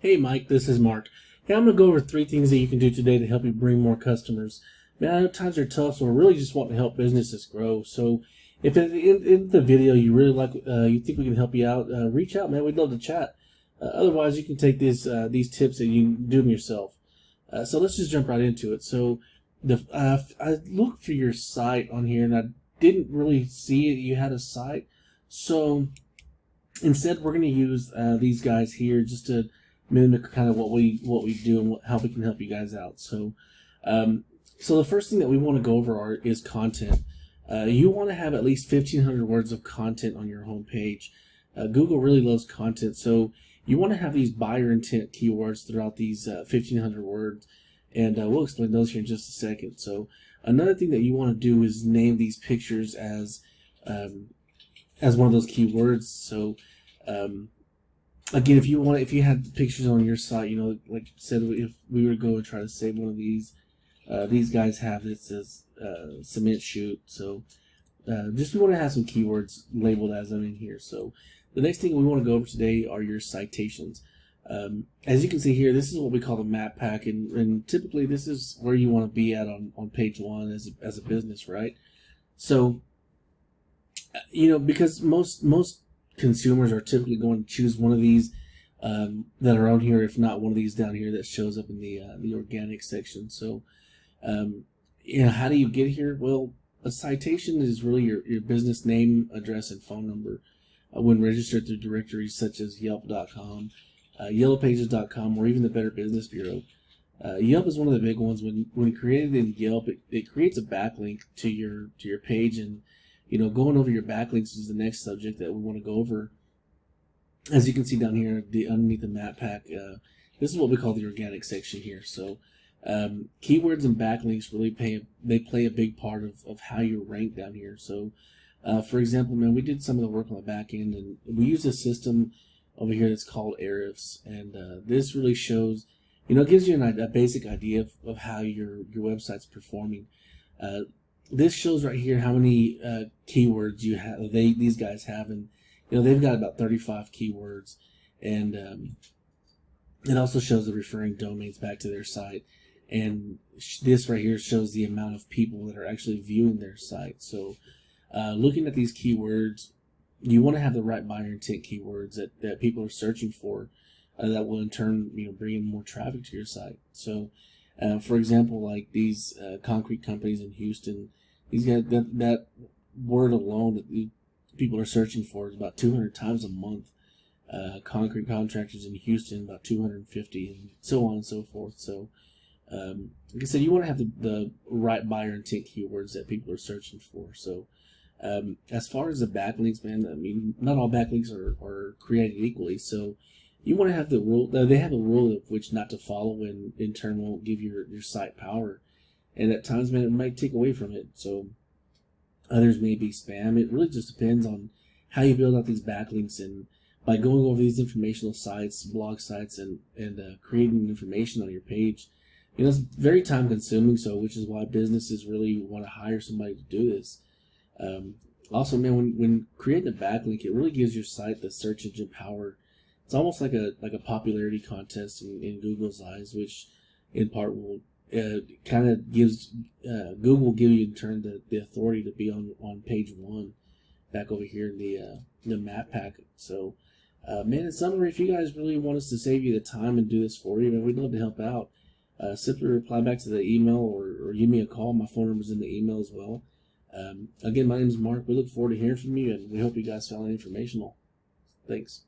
Hey Mike, this is Mark. Hey, I'm going to go over 3 things that you can do today to help you bring more customers. Man, I know times are tough, so we're really just wanting to help businesses grow. So if at the end of the video you really like, you think we can help you out, reach out, man. We'd love to chat. Otherwise, you can take these tips and you can do them yourself. So let's just jump right into it. So I looked for your site on here and I didn't really see it. You had a site. So instead, we're going to use these guys here just to mimic kind of what we do and how we can help you guys out. So the first thing that we want to go over is content. You want to have at least 1,500 words of content on your homepage. Google really loves content, so you want to have these buyer intent keywords throughout these 1,500 words, and we'll explain those here in just a second. So another thing that you want to do is name these pictures as one of those keywords. So again, if you had pictures on your site, you know, like I said, if we were to go and try to save one of these guys have this as cement chute. So just we want to have some keywords labeled as them in here. So the next thing we want to go over today are your citations. As you can see here, this is what we call the map pack, and typically this is where you want to be at on page 1 as a business, right? So you know, because most consumers are typically going to choose one of these that are on here, if not one of these down here that shows up in the organic section. So you know, how do you get here? Well, a citation is really your business name, address, and phone number when registered through directories such as Yelp.com, YellowPages.com, or even the Better Business Bureau. Yelp is one of the big ones. When created in Yelp, it creates a backlink to your page, and you know, going over your backlinks is the next subject that we want to go over. As you can see down here, underneath the map pack, this is what we call the organic section here. So keywords and backlinks really play a big part of how you rank down here. So for example, man, we did some of the work on the back end, and we use a system over here that's called Ahrefs, and this really shows, you know, it gives you a basic idea of how your website's performing. This shows right here how many keywords these guys have, and you know, they've got about 35 keywords, and it also shows the referring domains back to their site, and this right here shows the amount of people that are actually viewing their site. So looking at these keywords, you want to have the right buyer intent keywords that people are searching for, that will in turn, you know, bring in more traffic to your site. So for example, like these concrete companies in Houston, these guys, that word alone that people are searching for is about 200 times a month. Concrete contractors in Houston, about 250, and so on and so forth. So like I said, you want to have the right buyer intent keywords that people are searching for. So as far as the backlinks, man, I mean, not all backlinks are created equally. So you want to have the rule. They have a rule of which not to follow, and in turn won't give your site power. And at times, man, it might take away from it. So others may be spam. It really just depends on how you build out these backlinks, and by going over these informational sites, blog sites, and creating information on your page. You know, it's very time consuming, so which is why businesses really want to hire somebody to do this. Also, man, when creating a backlink, it really gives your site the search engine power. It's almost like a popularity contest in Google's eyes, which in part will kind of gives Google will give you in turn the authority to be on page 1 back over here in the map pack. So man, in summary, if you guys really want us to save you the time and do this for you, man, we'd love to help out. Simply reply back to the email or give me a call. My phone number's in the email as well. Again, my name is Mark. We look forward to hearing from you, and we hope you guys found it informational. Thanks.